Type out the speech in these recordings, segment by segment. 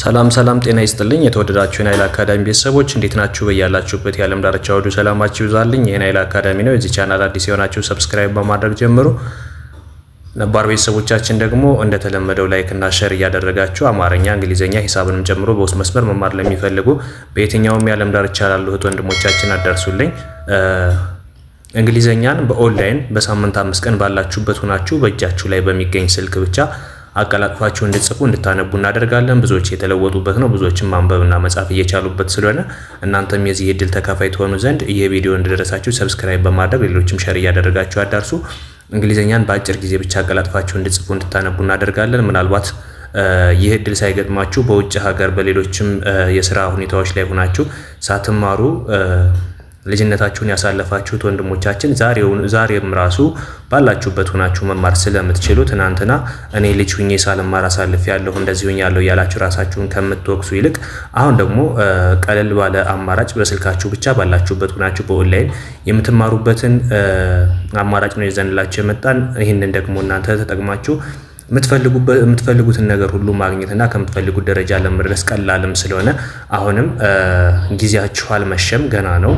ሰላም ጤና ይስጥልኝ የተወደዳችሁ የናይል አካዳሚ ቤተሰቦች እንዴት ናችሁ? በያላችሁበት የዓለም ዳርቻ ሁሉ ሰላማችሁ ይብዛልኝ። የናይል አካዳሚ ነው። የዚህ ቻናል አዲስ የሆናችሁ ሰብስክራይብ በማድረግ ጀምሩ። ነባር ቤተሰቦቻችን ደግሞ እንደተለመደው ላይክ እና ሼር እያደረጋችሁ አማርኛ፣ እንግሊዘኛ፣ ሂሳብንም ጨምሮ በውስጥ መስመር መማር ለሚፈልጉ በየትኛውም የዓለም ዳርቻ ላሉ እህት ወንድሞቻችን አደርሱልኝ። እንግሊዘኛን በኦንላይን በሳምንት 5 ቀን ባላችሁበት ሆናችሁ በእጃችሁ ላይ በሚገኝ ስልክ ብቻ አቀላጥፋችሁ እንድትጽፉ እንድታነቡ እናደርጋለን። ብዙዎች የተለወጡበት ነው። ብዙዎችም ማንበብና መጻፍ እየቻሉበት ስለሆነ እናንተም የዚህ እድል ተካፋይ ትሆኑ ዘንድ ይሄ ቪዲዮ እንድደረሳችሁ ሰብስክራይብ በማድረግ ሌሎችም ሼር እያደረጋችሁ አዳርሱ። እንግሊዘኛን በአጭር ጊዜ ብቻ አቀላጥፋችሁ እንድትጽፉ እንድታነቡ እናደርጋለን። ምናልባት ይህ እድል ሳይገጥማችሁ በውጭ ሀገር በሌሎችም የስራ ሁኔታዎች ላይ ሆናችሁ ሳትማሩ ልጅነታችሁን ያሳለፋችሁት ወንድሞቻችን ዛሬም ራሱ ባላችሁበት ሆናችሁ መማር ስለምትችሉ ትናንትና እኔ ልጅ ሁኜ ሳልማር አሳልፍ ያለሁ እንደዚህ ሆኛለሁ ያላችሁ ራሳችሁን ከምትወቅሱ ይልቅ አሁን ደግሞ ቀለል ባለ አማራጭ በስልካችሁ ብቻ ባላችሁበት ሆናችሁ በኦንላይን የምትማሩበትን አማራጭ ነው ይዘንላችሁ የመጣን። ይህንን ደግሞ እናንተ ተጠቅማችሁ የምትፈልጉትን ነገር ሁሉ ማግኘትና ከምትፈልጉት ደረጃ ለመድረስ ቀላልም ስለሆነ አሁንም ጊዜያችሁ አልመሸም፣ ገና ነው።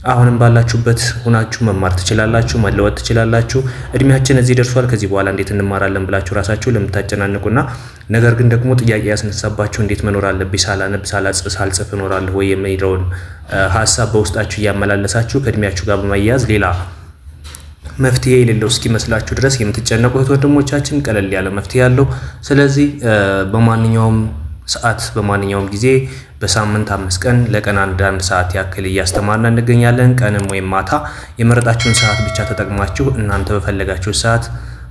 አሁንም ባላችሁበት ሆናችሁ መማር ትችላላችሁ፣ መለወጥ ትችላላችሁ። እድሜያችን እዚህ ደርሷል፣ ከዚህ በኋላ እንዴት እንማራለን ብላችሁ ራሳችሁ ለምታጨናንቁና ነገር ግን ደግሞ ጥያቄ ያስነሳባችሁ እንዴት መኖር አለብኝ ሳላነብ ሳልጽፍ እኖራለሁ ወይ የሚለውን ሀሳብ በውስጣችሁ እያመላለሳችሁ ከእድሜያችሁ ጋር በማያያዝ ሌላ መፍትሄ የሌለው እስኪመስላችሁ ድረስ የምትጨነቁ እህት ወንድሞቻችን ቀለል ያለ መፍትሄ ያለው። ስለዚህ በማንኛውም ሰዓት በማንኛውም ጊዜ በሳምንት 5 ቀን ለቀን አንድ ሰዓት ያክል እያስተማርን እንገኛለን። ቀንም ወይም ማታ የመረጣችሁን ሰዓት ብቻ ተጠቅማችሁ እናንተ በፈለጋችሁ ሰዓት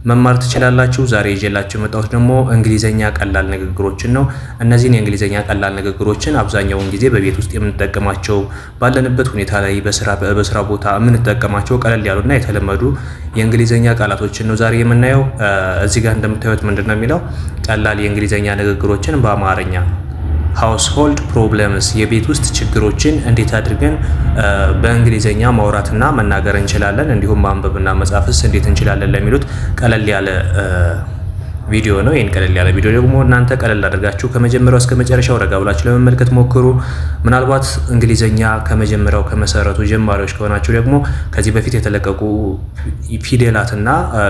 መማር ትችላላችሁ። ዛሬ ይዤላችሁ የመጣሁት ደግሞ እንግሊዘኛ ቀላል ንግግሮችን ነው። እነዚህን የእንግሊዘኛ ቀላል ንግግሮችን አብዛኛውን ጊዜ በቤት ውስጥ የምንጠቀማቸው ባለንበት ሁኔታ ላይ በስራ ቦታ የምንጠቀማቸው ቀለል ያሉና የተለመዱ የእንግሊዘኛ ቃላቶችን ነው ዛሬ የምናየው። እዚህ ጋር እንደምታዩት ምንድነው የሚለው ቀላል የእንግሊዘኛ ንግግሮችን በአማርኛ ሃውስሆልድ ፕሮብለምስ የቤት ውስጥ ችግሮችን እንዴት አድርገን በእንግሊዘኛ ማውራትና መናገር እንችላለን፣ እንዲሁም ማንበብና መጻፍስ እንዴት እንችላለን ለሚሉት ቀለል ያለ ቪዲዮ ነው። ይሄን ቀለል ያለ ቪዲዮ ደግሞ እናንተ ቀለል አድርጋችሁ ከመጀመሪያው እስከ መጨረሻው ረጋ ብላችሁ ለመመልከት ሞክሩ። ምናልባት እንግሊዘኛ ከመጀመሪያው ከመሰረቱ ጀማሪዎች ከሆናችሁ ደግሞ ከዚህ በፊት የተለቀቁ ፊደላትና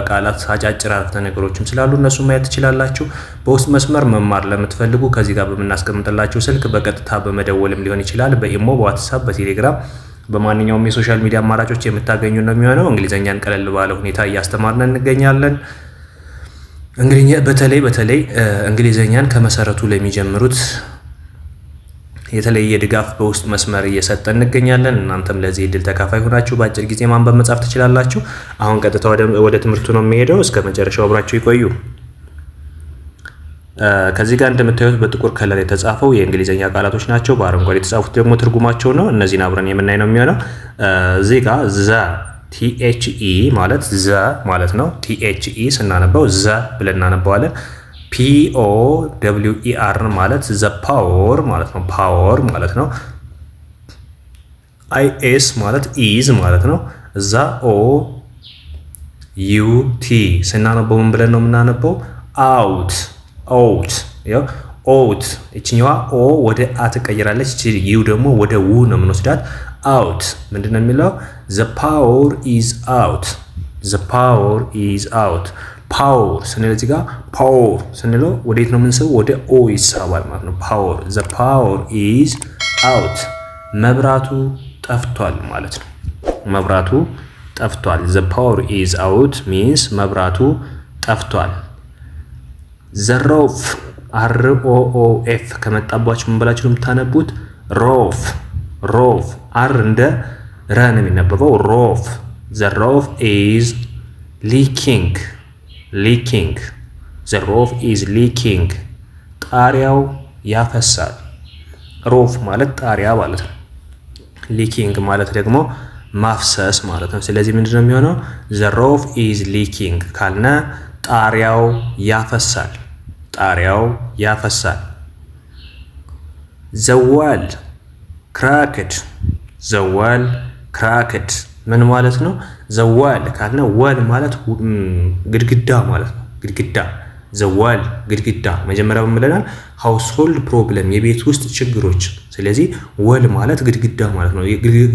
ቃላት አጫጭር አረፍተ ነገሮችም ስላሉ እነሱ ማየት ትችላላችሁ። በውስጥ መስመር መማር ለምትፈልጉ ከዚህ ጋር በምናስቀምጥላችሁ ስልክ በቀጥታ በመደወልም ሊሆን ይችላል። በኢሞ፣ በዋትስአፕ፣ በቴሌግራም በማንኛውም የሶሻል ሚዲያ አማራጮች የምታገኙ ነው የሚሆነው። እንግሊዘኛን ቀለል ባለ ሁኔታ እያስተማርን እንገኛለን። እንግሊዘኛ በተለይ እንግሊዘኛን ከመሰረቱ ለሚጀምሩት የተለየ ድጋፍ በውስጥ መስመር እየሰጠን እንገኛለን። እናንተም ለዚህ እድል ተካፋይ ሆናችሁ በአጭር ጊዜ ማንበብ መጻፍ ትችላላችሁ። አሁን ቀጥታ ወደ ትምህርቱ ነው የሚሄደው። እስከ መጨረሻው አብራችሁ ይቆዩ። ከዚህ ጋር እንደምታዩት በጥቁር ከለር የተጻፈው የእንግሊዘኛ ቃላቶች ናቸው። በአረንጓዴ የተጻፉት ደግሞ ትርጉማቸው ነው። እነዚህን አብረን የምናይ ነው የሚሆነው። እዚህ ጋር ቲኤችኢ ማለት ዘ ማለት ነው። ቲኤችኢ ስናነበው ዘ ብለን እናነባዋለን። ፒኦደብሊውኢአር ማለት ዘ ፓወር ማለት ነው። ፓወር ማለት ነው። አይኤስ ማለት ኢዝ ማለት ነው። እዛ ኦ ዩቲ ስናነበው ምን ብለን ነው የምናነበው? አውት ኦውት። ያው ኦውት እቺኛዋ ኦ ወደ አ ትቀይራለች። እቺ ዩ ደግሞ ወደ ው ነው የምንወስዳት። አውት ምንድነው የሚለው? the power is out the power is out ፓወር ስንል እዚህ ጋር ፓወር ስንለው ወዴት ነው የምንስበው? ወደ ኦ ይሳባል ማለት ነው። ፓወር the power is out መብራቱ ጠፍቷል ማለት ነው። መብራቱ ጠፍቷል። the power is out means መብራቱ ጠፍቷል። the roof ROOF ከመጣባችሁ ምን ብላችሁ ነው የምታነቡት? ሮፍ ሮፍ አር እንደ ረ ነው የሚነበበው። ሮፍ the roof is leaking the roof is leaking ጣሪያው ያፈሳል። ሮፍ ማለት ጣሪያ ማለት ነው። leaking ማለት ደግሞ ማፍሰስ ማለት ነው። ስለዚህ ምንድነው የሚሆነው? the roof is leaking ካልነ ጣሪያው ያፈሳል። ጣሪያው ያፈሳል። the wall cracked the wall cracked ምን ማለት ነው? the wall ካልነ ወል ማለት ግድግዳ ማለት ነው። ግድግዳ ዘዋል ግድግዳ መጀመሪያ ብለናል። ሃውስሆልድ ፕሮብለም የቤት ውስጥ ችግሮች። ስለዚህ ወል ማለት ግድግዳ ማለት ነው።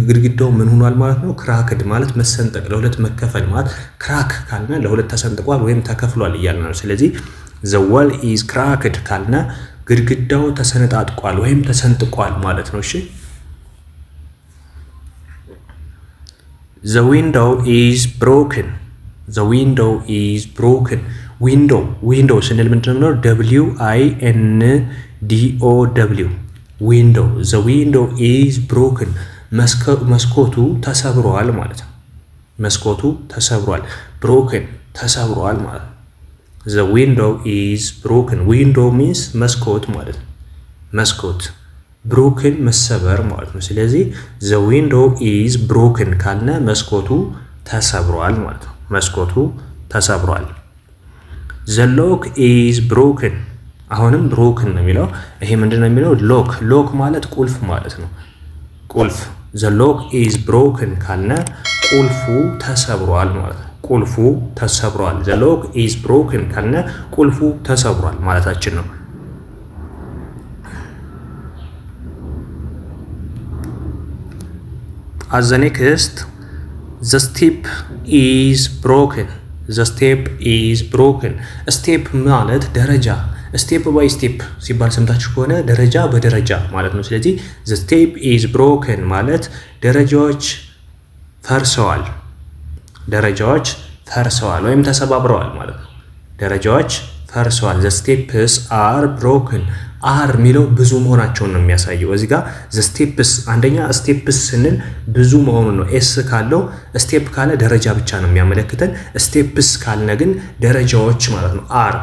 ግድግዳው ምን ሆኗል ማለት ነው? ክራክድ ማለት መሰንጠቅ፣ ለሁለት መከፈል ማለት ክራክ ካልነ ለሁለት ተሰንጥቋል ወይም ተከፍሏል እያልን ነው። ስለዚህ ዘዋል ኢዝ ክራክድ ካልነ ግድግዳው ተሰነጣጥቋል ወይም ተሰንጥቋል ማለት ነው። እሺ the window is broken the window is broken ዊንዶው ስንል ምንድን ነው? WINDOW ዊንዶው the window is broken መስኮቱ ተሰብሯል ማለት ነው። መስኮቱ ተሰብሯል broken ተሰብሯል ማለት ነው። the window is broken window means መስኮት ማለት ነው። መስኮት broken መሰበር ማለት ነው። ስለዚህ the window is broken ካልነ መስኮቱ ተሰብሯል ማለት ነው። መስኮቱ ተሰብሯል። the lock is broken አሁንም broken ነው የሚለው። ይሄ ምንድነው የሚለው? ሎክ ማለት ቁልፍ ማለት ነው። ቁልፍ the lock is broken ካልነ ቁልፉ ተሰብሯል ማለት ነው። ቁልፉ ተሰብሯል። the lock is broken ካልነ ቁልፉ ተሰብሯል ማለታችን ነው። as the next the step is broken the step is broken ስቴፕ ማለት ደረጃ ስቴፕ ባይ ስቴፕ ሲባል ሰምታችሁ ከሆነ ደረጃ በደረጃ ማለት ነው። ስለዚህ the step is broken ማለት ደረጃዎች ፈርሰዋል፣ ደረጃዎች ፈርሰዋል ወይም ተሰባብረዋል ማለት ነው። ደረጃዎች ፈርሰዋል። the steps are broken አር የሚለው ብዙ መሆናቸውን ነው የሚያሳየው። እዚህ ጋር the steps አንደኛ ስቴፕስ ስንል ብዙ መሆኑን ነው። ኤስ ካለው ስቴፕ ካለ ደረጃ ብቻ ነው የሚያመለክተን። ስቴፕስ ካልነ ግን ደረጃዎች ማለት ነው። አር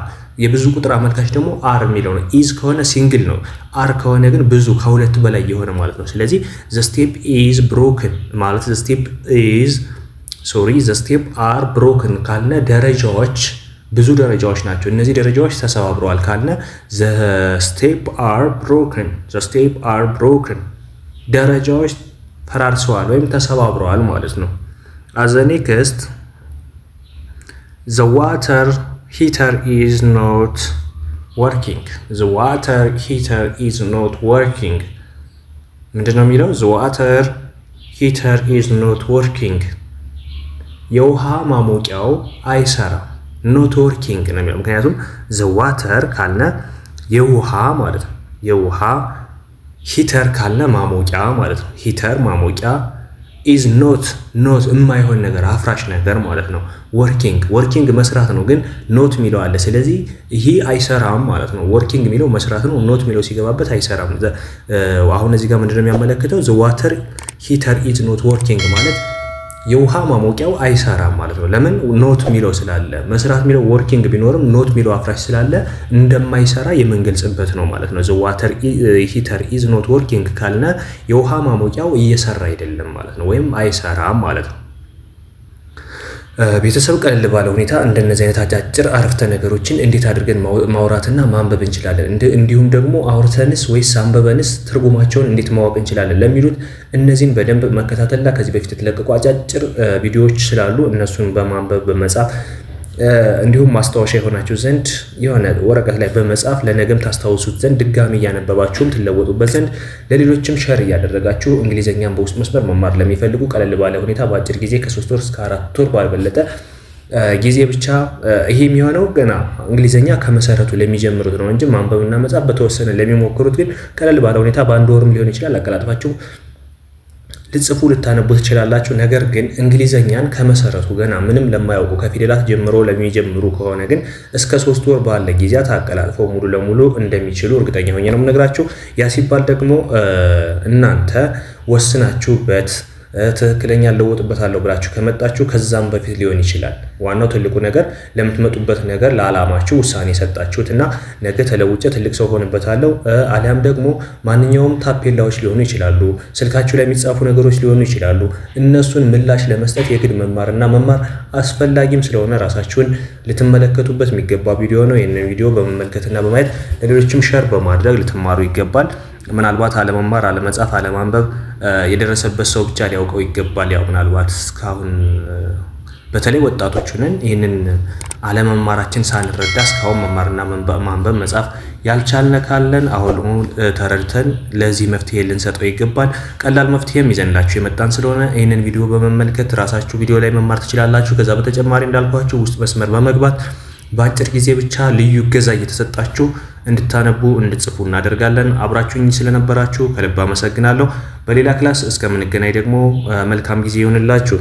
የብዙ ቁጥር አመልካች ደግሞ አር የሚለው ነው። ኢዝ ከሆነ ሲንግል ነው። አር ከሆነ ግን ብዙ ከሁለት በላይ የሆነ ማለት ነው። ስለዚህ the step is broken ማለት the step are broken ካልነ ደረጃዎች ብዙ ደረጃዎች ናቸው። እነዚህ ደረጃዎች ተሰባብረዋል ካልነ the step are broken ደረጃዎች ፈራርሰዋል ወይም ተሰባብረዋል ማለት ነው። as the next the water heater is not working ምንድነው የሚለው? the water heater is not working የውሃ ማሞቂያው አይሰራም። ኖት ወርኪንግ ነው የሚለው። ምክንያቱም the water ካልነ የውሃ ማለት ነው። የውሃ ሂተር ካልነ ማሞቂያ ማለት ነው። ሂተር ማሞቂያ is not የማይሆን ነገር አፍራሽ ነገር ማለት ነው። ወርኪንግ መስራት ነው፣ ግን ኖት የሚለው አለ። ስለዚህ ይሄ አይሰራም ማለት ነው። ወርኪንግ የሚለው መስራት ነው፣ ኖት የሚለው ሲገባበት አይሰራም። አሁን እዚህ ጋር ምንድነው የሚያመለክተው? the water heater is not working ማለት የውሃ ማሞቂያው አይሰራም ማለት ነው። ለምን? ኖት የሚለው ስላለ። መስራት የሚለው ወርኪንግ ቢኖርም ኖት የሚለው አፍራሽ ስላለ እንደማይሰራ የምንገልጽበት ነው ማለት ነው። the water heater is not working ካልነ የውሃ ማሞቂያው እየሰራ አይደለም ማለት ነው፣ ወይም አይሰራም ማለት ነው። ቤተሰብ ቀለል ባለ ሁኔታ እንደነዚህ አይነት አጫጭር አረፍተ ነገሮችን እንዴት አድርገን ማውራትና ማንበብ እንችላለን፣ እንዲሁም ደግሞ አውርተንስ ወይስ አንበበንስ ትርጉማቸውን እንዴት ማወቅ እንችላለን ለሚሉት እነዚህን በደንብ መከታተልና ከዚህ በፊት የተለቀቁ አጫጭር ቪዲዮዎች ስላሉ እነሱን በማንበብ በመጻፍ እንዲሁም ማስታወሻ የሆናችሁ ዘንድ የሆነ ወረቀት ላይ በመጻፍ ለነገም ታስታውሱት ዘንድ ድጋሚ እያነበባችሁም ትለወጡበት ዘንድ ለሌሎችም ሸር እያደረጋችሁ እንግሊዘኛን በውስጥ መስመር መማር ለሚፈልጉ ቀለል ባለ ሁኔታ በአጭር ጊዜ ከ3 ወር እስከ 4 ወር ባልበለጠ ጊዜ ብቻ ይሄ የሚሆነው ገና እንግሊዘኛ ከመሰረቱ ለሚጀምሩት ነው እንጂ ማንበብና መጻፍ በተወሰነ ለሚሞክሩት ግን ቀለል ባለ ሁኔታ በአንድ ወርም ሊሆን ይችላል አቀላጥፋችሁ ልጽፉ ልታነቡ ትችላላችሁ። ነገር ግን እንግሊዘኛን ከመሰረቱ ገና ምንም ለማያውቁ ከፊደላት ጀምሮ ለሚጀምሩ ከሆነ ግን እስከ 3 ወር ባለ ጊዜያት አቀላጥፈው ሙሉ ለሙሉ እንደሚችሉ እርግጠኛ ሆኜ ነው የምነግራችሁ። ያ ሲባል ደግሞ እናንተ ወስናችሁበት ትክክለኛ ለውጥበታለሁ ብላችሁ ከመጣችሁ ከዛም በፊት ሊሆን ይችላል። ዋናው ትልቁ ነገር ለምትመጡበት ነገር ለዓላማችሁ ውሳኔ ሰጣችሁትና ነገ ተለውጬ ትልቅ ሰው ሆንበታለሁ አሊያም ደግሞ ማንኛውም ታፔላዎች ሊሆኑ ይችላሉ፣ ስልካችሁ ላይ የሚጻፉ ነገሮች ሊሆኑ ይችላሉ። እነሱን ምላሽ ለመስጠት የግድ መማር አስፈላጊም ስለሆነ ራሳችሁን ልትመለከቱበት የሚገባ ቪዲዮ ነው። ይህንን ቪዲዮ በመመልከትና በማየት ለሌሎችም ሸር በማድረግ ልትማሩ ይገባል። ምናልባት አለመማር፣ አለመጻፍ፣ አለማንበብ የደረሰበት ሰው ብቻ ሊያውቀው ይገባል። ያው ምናልባት እስካሁን በተለይ ወጣቶቹንን ይህንን አለመማራችን ሳንረዳ እስካሁን መማርና ማንበብ መጻፍ ያልቻልነ ካለን አሁን ተረድተን ለዚህ መፍትሄ ልንሰጠው ይገባል። ቀላል መፍትሄም ይዘንላችሁ የመጣን ስለሆነ ይህንን ቪዲዮ በመመልከት ራሳችሁ ቪዲዮ ላይ መማር ትችላላችሁ። ከዛ በተጨማሪ እንዳልኳችሁ ውስጥ መስመር በመግባት በአጭር ጊዜ ብቻ ልዩ እገዛ እየተሰጣችሁ እንድታነቡ እንድጽፉ እናደርጋለን። አብራችሁኝ ስለነበራችሁ ከልብ አመሰግናለሁ። በሌላ ክላስ እስከምንገናኝ ደግሞ መልካም ጊዜ ይሁንላችሁ።